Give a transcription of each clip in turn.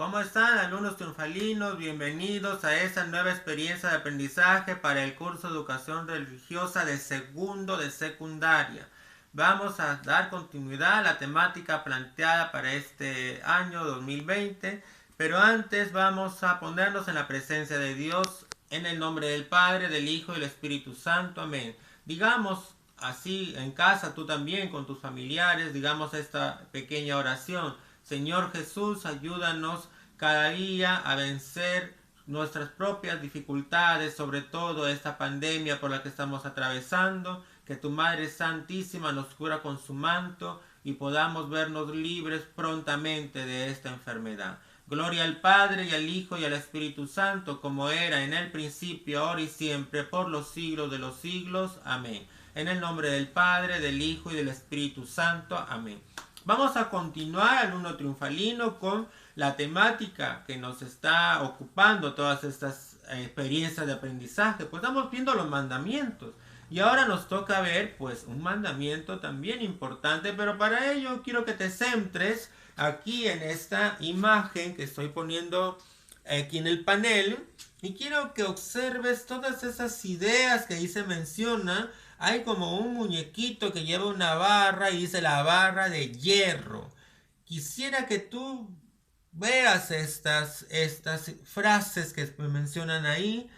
¿Cómo están, alumnos triunfalinos? Bienvenidos a esta nueva experiencia de aprendizaje para el curso de educación religiosa de segundo de secundaria. Vamos a dar continuidad a la temática planteada para este año 2020, pero antes vamos a ponernos en la presencia de Dios en el nombre del Padre, del Hijo y del Espíritu Santo. Amén. Digamos así en casa, tú también con tus familiares, digamos esta pequeña oración. Señor Jesús, ayúdanos cada día a vencer nuestras propias dificultades, sobre todo esta pandemia por la que estamos atravesando, que tu Madre Santísima nos cura con su manto y podamos vernos libres prontamente de esta enfermedad. Gloria al Padre y al Hijo y al Espíritu Santo, como era en el principio, ahora y siempre, por los siglos de los siglos. Amén. En el nombre del Padre, del Hijo y del Espíritu Santo. Amén. Vamos a continuar, alumno triunfalino, con la temática que nos está ocupando todas estas experiencias de aprendizaje. Pues estamos viendo los mandamientos. Y ahora nos toca ver, pues, un mandamiento también importante, pero para ello quiero que te centres aquí en esta imagen que estoy poniendo aquí en el panel. Y quiero que observes todas esas ideas que ahí se mencionan. Hay como un muñequito que lleva una barra y dice la barra de hierro. Quisiera que tú veas estas frases que mencionan ahí.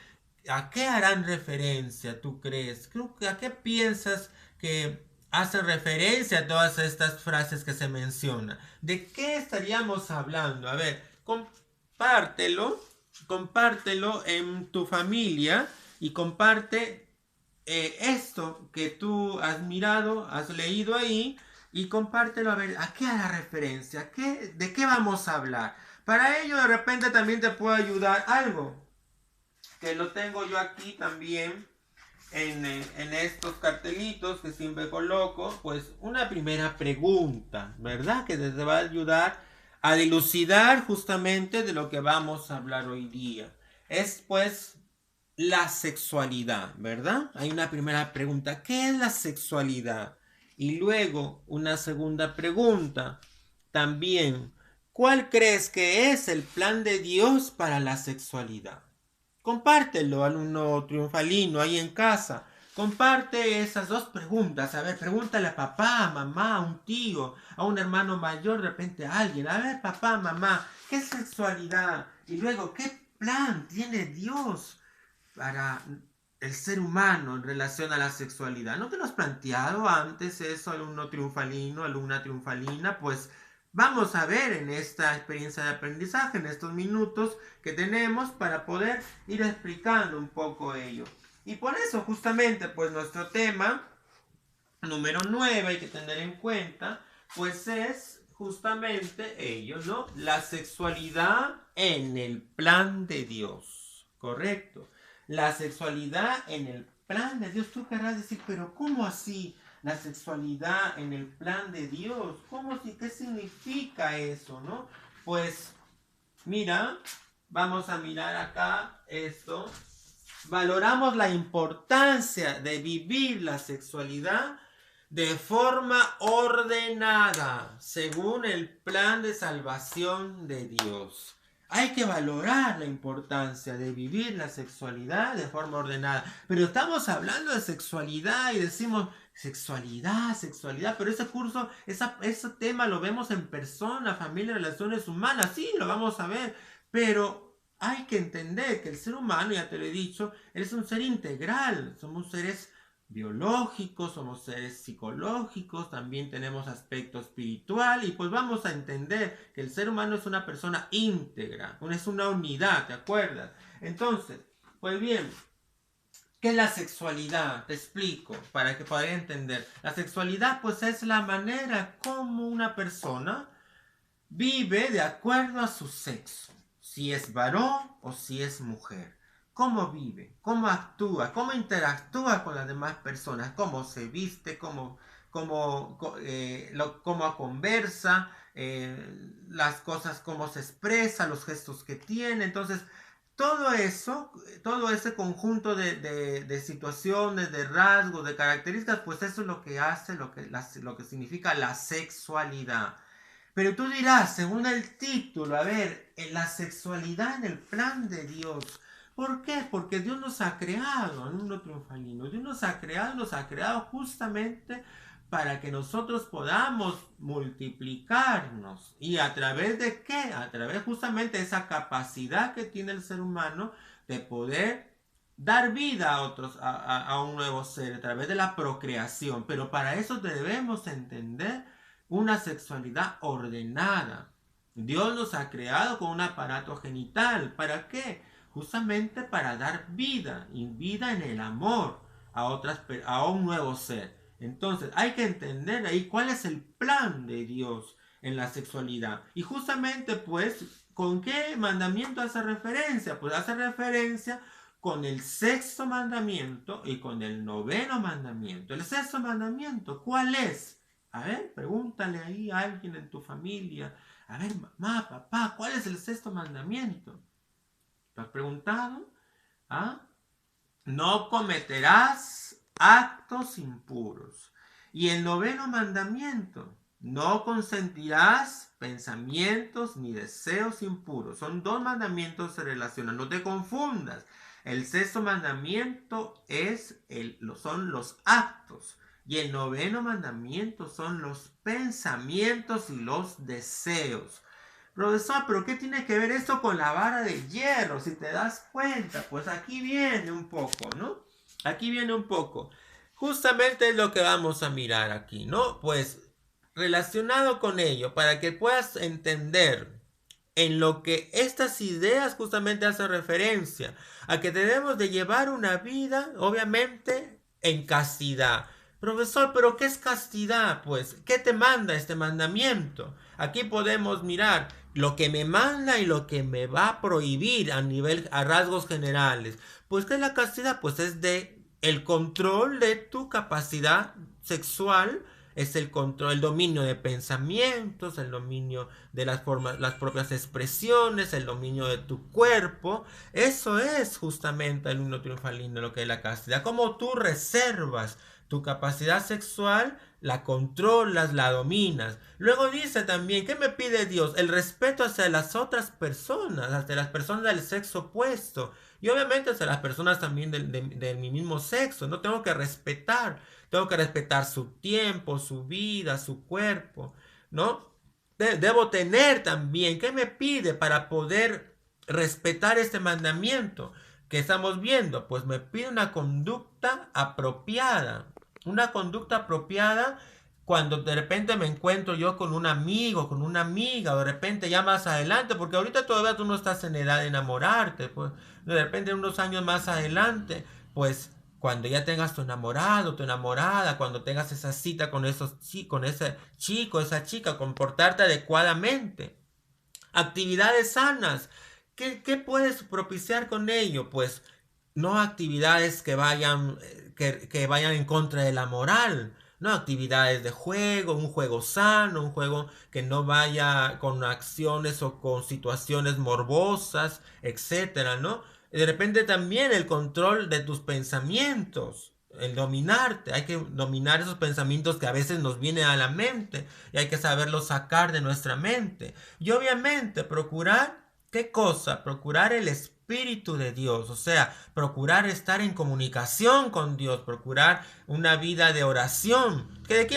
¿A qué harán referencia, tú crees? ¿A qué piensas que hacen referencia a todas estas frases que se mencionan? ¿De qué estaríamos hablando? A ver, compártelo en tu familia y comparte esto que tú has mirado, has leído ahí, y compártelo a ver a qué hará referencia, de qué vamos a hablar. Para ello de repente también te puede ayudar algo que lo tengo yo aquí también en estos cartelitos que siempre coloco, pues una primera pregunta, ¿verdad? Que te va a ayudar a dilucidar justamente de lo que vamos a hablar hoy día. Es pues la sexualidad, ¿verdad? Hay una primera pregunta, ¿qué es la sexualidad? Y luego una segunda pregunta, también, ¿cuál crees que es el plan de Dios para la sexualidad? Compártelo, alumno triunfalino, ahí en casa. Comparte esas dos preguntas. A ver, pregúntale a papá, a mamá, a un tío, a un hermano mayor, de repente a alguien. A ver, papá, mamá, ¿qué es sexualidad? Y luego, ¿qué plan tiene Dios para el ser humano en relación a la sexualidad? ¿No te lo has planteado antes eso, alumno triunfalino, alumna triunfalina? Pues vamos a ver en esta experiencia de aprendizaje, en estos minutos que tenemos para poder ir explicando un poco ello. Y por eso justamente pues nuestro tema número 9 hay que tener en cuenta pues es justamente ello, ¿no? La sexualidad en el plan de Dios, correcto. La sexualidad en el plan de Dios. Tú querrás decir, pero ¿cómo así? La sexualidad en el plan de Dios. ¿Cómo así? ¿Qué significa eso, no? Pues mira, vamos a mirar acá esto. Valoramos la importancia de vivir la sexualidad de forma ordenada, según el plan de salvación de Dios. Hay que valorar la importancia de vivir la sexualidad de forma ordenada. Pero estamos hablando de sexualidad y decimos sexualidad, pero ese curso, ese tema lo vemos en persona, familia, relaciones humanas, sí, lo vamos a ver, pero hay que entender que el ser humano, ya te lo he dicho, es un ser integral, somos seres biológicos, somos seres psicológicos, también tenemos aspecto espiritual y pues vamos a entender que el ser humano es una persona íntegra, es una unidad, ¿te acuerdas? Entonces, pues bien, ¿qué es la sexualidad? Te explico para que podáis entender. La sexualidad pues es la manera como una persona vive de acuerdo a su sexo, si es varón o si es mujer. Cómo vive, cómo actúa, cómo interactúa con las demás personas, cómo se viste, cómo conversa, las cosas, cómo se expresa, los gestos que tiene. Entonces, todo eso, todo ese conjunto de situaciones, de rasgos, de características, pues eso es lo que hace, lo que significa la sexualidad. Pero tú dirás, según el título, a ver, la sexualidad en el plan de Dios. ¿Por qué? Porque Dios nos ha creado en un triunfalino. Dios nos ha creado justamente para que nosotros podamos multiplicarnos. ¿Y a través de qué? A través justamente de esa capacidad que tiene el ser humano de poder dar vida a otros, a un nuevo ser a través de la procreación. Pero para eso debemos entender una sexualidad ordenada. Dios nos ha creado con un aparato genital. ¿Para qué? Justamente para dar vida, y vida en el amor a un nuevo ser. Entonces hay que entender ahí cuál es el plan de Dios en la sexualidad. Y justamente pues, ¿con qué mandamiento hace referencia? Pues hace referencia con el sexto mandamiento y con el noveno mandamiento. El sexto mandamiento, ¿cuál es? A ver, pregúntale ahí a alguien en tu familia. A ver, mamá, papá, ¿cuál es el sexto mandamiento? ¿Te has preguntado? ¿Ah? No cometerás actos impuros. Y el noveno mandamiento, no consentirás pensamientos ni deseos impuros. Son dos mandamientos que se relacionan, no te confundas. El sexto mandamiento son los actos. Y el noveno mandamiento son los pensamientos y los deseos. Profesor, pero ¿qué tiene que ver esto con la vara de hierro? Si te das cuenta, pues aquí viene un poco, ¿no? Aquí viene un poco. Justamente es lo que vamos a mirar aquí, ¿no? Pues relacionado con ello, para que puedas entender en lo que estas ideas justamente hacen referencia, a que debemos de llevar una vida, obviamente, en castidad. Profesor, ¿pero qué es castidad? Pues, ¿qué te manda este mandamiento? Aquí podemos mirar lo que me manda y lo que me va a prohibir a rasgos generales. Pues, ¿qué es la castidad? Pues es de el control de tu capacidad sexual, es el control, el dominio de pensamientos, el dominio de las formas, las propias expresiones, el dominio de tu cuerpo. Eso es justamente el uno triunfalino, lo que es la castidad. Como tú reservas tu capacidad sexual, la controlas, la dominas. Luego dice también, ¿qué me pide Dios? El respeto hacia las otras personas, hacia las personas del sexo opuesto. Y obviamente hacia las personas también de mi mismo sexo. No tengo que respetar. Tengo que respetar su tiempo, su vida, su cuerpo, ¿no? Debo tener también, ¿qué me pide para poder respetar este mandamiento que estamos viendo? Pues me pide una conducta apropiada. Una conducta apropiada cuando de repente me encuentro yo con un amigo, con una amiga, o de repente ya más adelante, porque ahorita todavía tú no estás en edad de enamorarte, pues de repente unos años más adelante, pues cuando ya tengas tu enamorado, tu enamorada, cuando tengas esa cita con con ese chico, esa chica, comportarte adecuadamente. Actividades sanas. ¿Qué puedes propiciar con ello? Pues no actividades que vayan en contra de la moral. No actividades de juego, un juego sano, un juego que no vaya con acciones o con situaciones morbosas, etcétera, ¿no? De repente también el control de tus pensamientos, el dominarte, hay que dominar esos pensamientos que a veces nos vienen a la mente y hay que saberlos sacar de nuestra mente. Y obviamente procurar, ¿qué cosa? Procurar el Espíritu de Dios, o sea, procurar estar en comunicación con Dios, procurar una vida de oración. Que de aquí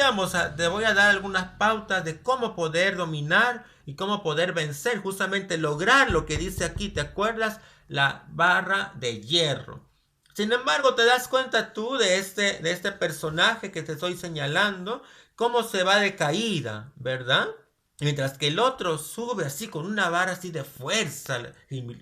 te voy a dar algunas pautas de cómo poder dominar y cómo poder vencer, justamente lograr lo que dice aquí, ¿te acuerdas? La barra de hierro. Sin embargo, te das cuenta tú de este personaje que te estoy señalando, cómo se va de caída, ¿verdad? Mientras que el otro sube así con una vara así de fuerza,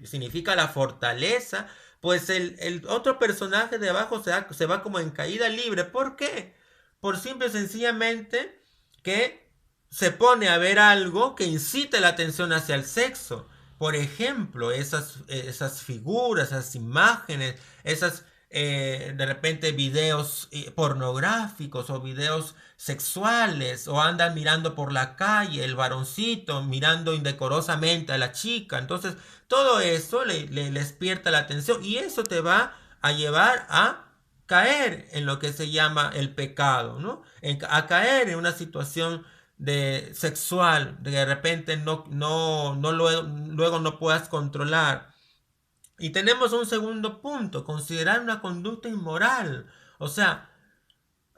significa la fortaleza, pues el otro personaje de abajo se va como en caída libre. ¿Por qué? Por simple y sencillamente que se pone a ver algo que incite la atención hacia el sexo. Por ejemplo, esas figuras, esas imágenes, de repente videos pornográficos o videos sexuales, o andan mirando por la calle, el varoncito mirando indecorosamente a la chica. Entonces, todo eso le despierta la atención y eso te va a llevar a caer en lo que se llama el pecado, ¿no? A caer en una situación de sexual, de repente luego no puedas controlar. Y tenemos un segundo punto, considerar una conducta inmoral. O sea,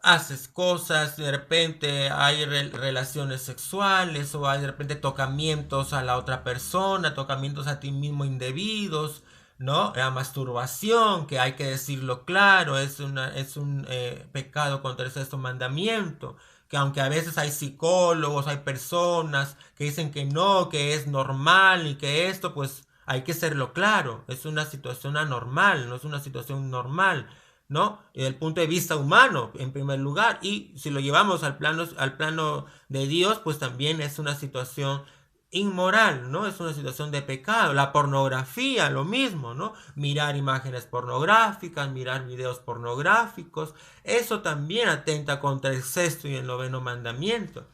haces cosas, de repente hay relaciones sexuales o hay de repente tocamientos a la otra persona, tocamientos a ti mismo indebidos, ¿no? La masturbación, que hay que decirlo claro, es un pecado contra el sexto mandamiento, que aunque a veces hay psicólogos, hay personas que dicen que no, que es normal y que esto, pues hay que serlo claro, es una situación anormal, no es una situación normal. ¿No? Desde el punto de vista humano, en primer lugar, y si lo llevamos al plano de Dios, pues también es una situación inmoral, ¿no? Es una situación de pecado. La pornografía, lo mismo, ¿no? Mirar imágenes pornográficas, mirar videos pornográficos, eso también atenta contra el sexto y el noveno mandamiento.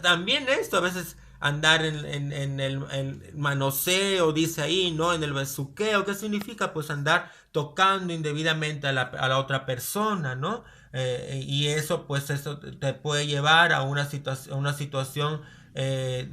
También esto, a veces andar en el manoseo, dice ahí, ¿no? En el besuqueo, ¿qué significa? Pues andar tocando indebidamente a la otra persona, ¿no? Y eso, pues eso te puede llevar a una situación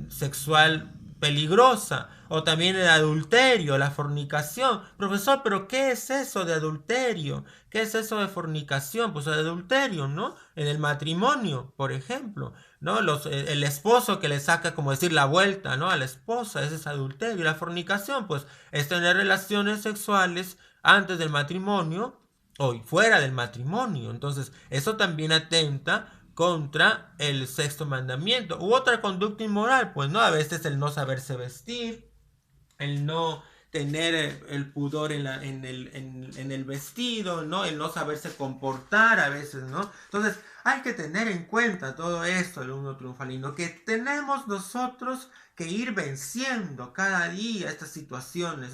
sexual peligrosa. O también el adulterio, la fornicación. Profesor, pero ¿qué es eso de adulterio? ¿Qué es eso de fornicación? Pues el adulterio, ¿no? En el matrimonio, por ejemplo, ¿no? El esposo que le saca, como decir, la vuelta, ¿no? A la esposa, ese es adulterio. Y la fornicación, pues, es tener relaciones sexuales antes del matrimonio o fuera del matrimonio. Entonces, eso también atenta contra el sexto mandamiento. U otra conducta inmoral, pues, ¿no? A veces el no saberse vestir, el no tener el pudor en el vestido, ¿no? El no saberse comportar a veces, ¿no? Entonces, hay que tener en cuenta todo esto, alumno triunfalino, que tenemos nosotros que ir venciendo cada día estas situaciones,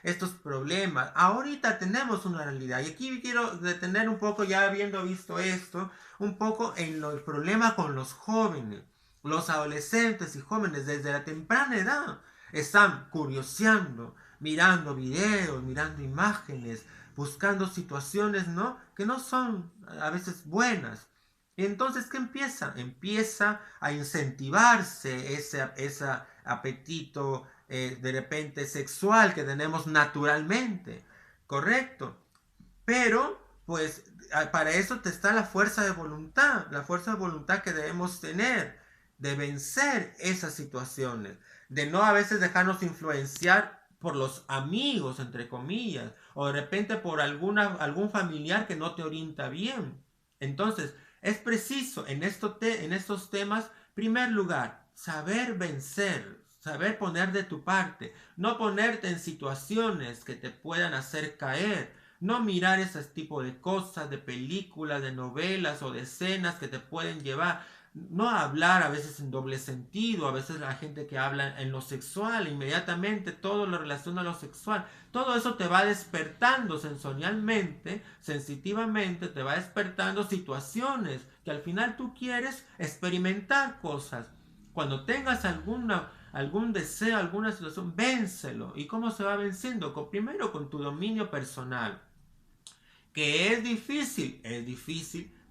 estos problemas. Ahorita tenemos una realidad y aquí quiero detener un poco, ya habiendo visto esto, un poco en el problema con los jóvenes, los adolescentes y jóvenes desde la temprana edad están curioseando, mirando videos, mirando imágenes, buscando situaciones, ¿no? Que no son a veces buenas. Y entonces, ¿qué empieza? Empieza a incentivarse ese apetito de repente sexual que tenemos naturalmente, ¿correcto? Pero, pues, para eso te está la fuerza de voluntad que debemos tener, de vencer esas situaciones, de no a veces dejarnos influenciar por los amigos, entre comillas, o de repente por algún familiar que no te orienta bien. Entonces, es preciso en estos temas, primer lugar, saber vencer, saber poner de tu parte, no ponerte en situaciones que te puedan hacer caer, no mirar ese tipo de cosas, de películas, de novelas o de escenas que te pueden llevar. No hablar a veces en doble sentido, a veces la gente que habla en lo sexual, inmediatamente todo lo relaciona a lo sexual. Todo eso te va despertando sensorialmente, sensitivamente, te va despertando situaciones que al final tú quieres experimentar cosas. Cuando tengas algún deseo, alguna situación, vénselo. ¿Y cómo se va venciendo? Primero con tu dominio personal. Que es difícil,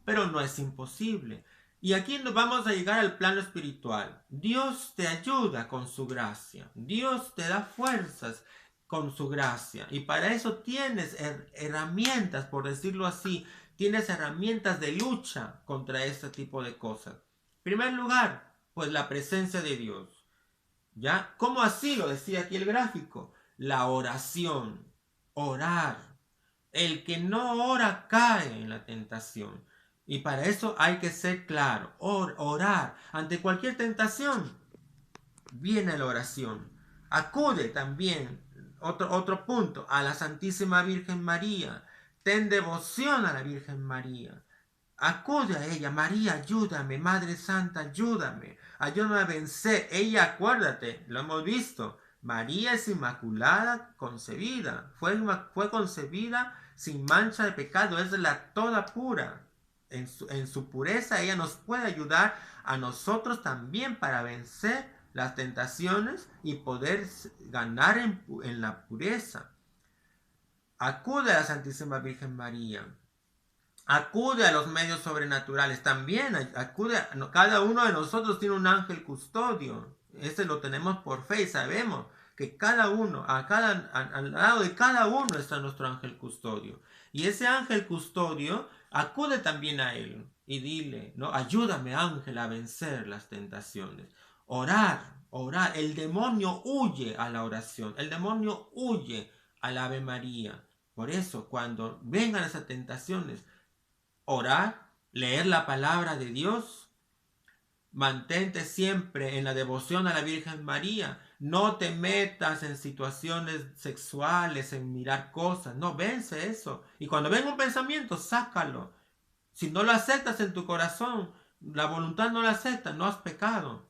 pero no es imposible. Y aquí nos vamos a llegar al plano espiritual. Dios te ayuda con su gracia. Dios te da fuerzas con su gracia. Y para eso tienes herramientas, por decirlo así, tienes herramientas de lucha contra este tipo de cosas. En primer lugar, pues la presencia de Dios. ¿Ya? ¿Cómo así? Lo decía aquí el gráfico. La oración. Orar. El que no ora cae en la tentación. Y para eso hay que ser claro. Orar. Ante cualquier tentación viene la oración. Acude también, otro punto, a la Santísima Virgen María. Ten devoción a la Virgen María. Acude a ella, María, ayúdame, Madre Santa, ayúdame, ayúdame a vencer. Ella, acuérdate, lo hemos visto, María es inmaculada concebida, fue concebida sin mancha de pecado, es la toda pura. En su pureza ella nos puede ayudar a nosotros también para vencer las tentaciones y poder ganar en la pureza. Acude a la Santísima Virgen María. Acude a los medios sobrenaturales. También acude, cada uno de nosotros tiene un ángel custodio. Este lo tenemos por fe y sabemos que cada uno, al lado de cada uno está nuestro ángel custodio. Y ese ángel custodio acude también a él y dile, ¿no? Ayúdame, ángel, a vencer las tentaciones. Orar, orar. El demonio huye a la oración. El demonio huye al Ave María. Por eso, cuando vengan esas tentaciones, orar, leer la palabra de Dios, mantente siempre en la devoción a la Virgen María, no te metas en situaciones sexuales, en mirar cosas, no, vence eso. Y cuando venga un pensamiento, sácalo. Si no lo aceptas en tu corazón, la voluntad no lo acepta, no has pecado.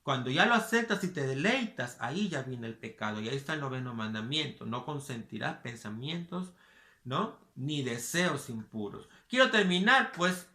Cuando ya lo aceptas y te deleitas, ahí ya viene el pecado. Y ahí está el noveno mandamiento. No consentirás pensamientos, ¿no? Ni deseos impuros. Quiero terminar, pues,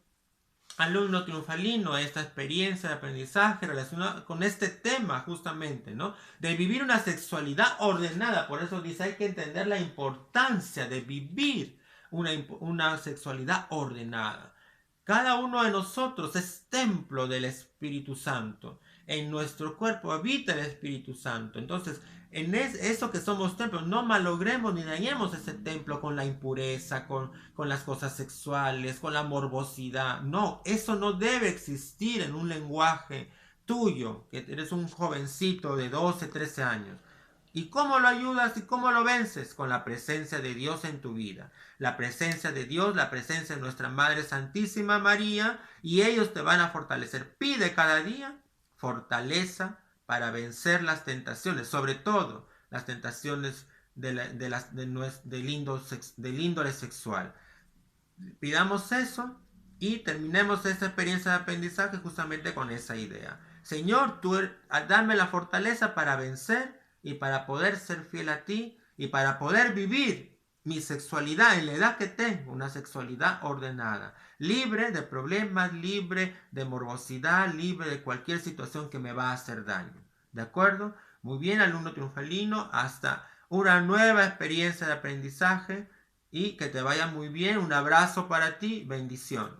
alumno triunfalino, esta experiencia de aprendizaje relacionada con este tema justamente, ¿no? De vivir una sexualidad ordenada. Por eso dice, hay que entender la importancia de vivir una sexualidad ordenada. Cada uno de nosotros es templo del Espíritu Santo. En nuestro cuerpo habita el Espíritu Santo. Entonces, en eso que somos templos, no malogremos ni dañemos ese templo con la impureza, con las cosas sexuales, con la morbosidad. No, eso no debe existir en un lenguaje tuyo, que eres un jovencito de 12, 13 años. ¿Y cómo lo ayudas y cómo lo vences? Con la presencia de Dios en tu vida. La presencia de Dios, la presencia de nuestra Madre Santísima María, y ellos te van a fortalecer. Pide cada día fortaleza para vencer las tentaciones, sobre todo las tentaciones del índole sexual. Pidamos eso y terminemos esta experiencia de aprendizaje justamente con esa idea. Señor, tú dame la fortaleza para vencer y para poder ser fiel a ti y para poder vivir mi sexualidad en la edad que tengo, una sexualidad ordenada, libre de problemas, libre de morbosidad, libre de cualquier situación que me va a hacer daño. ¿De acuerdo? Muy bien, alumno triunfalino, hasta una nueva experiencia de aprendizaje y que te vaya muy bien. Un abrazo para ti, bendición.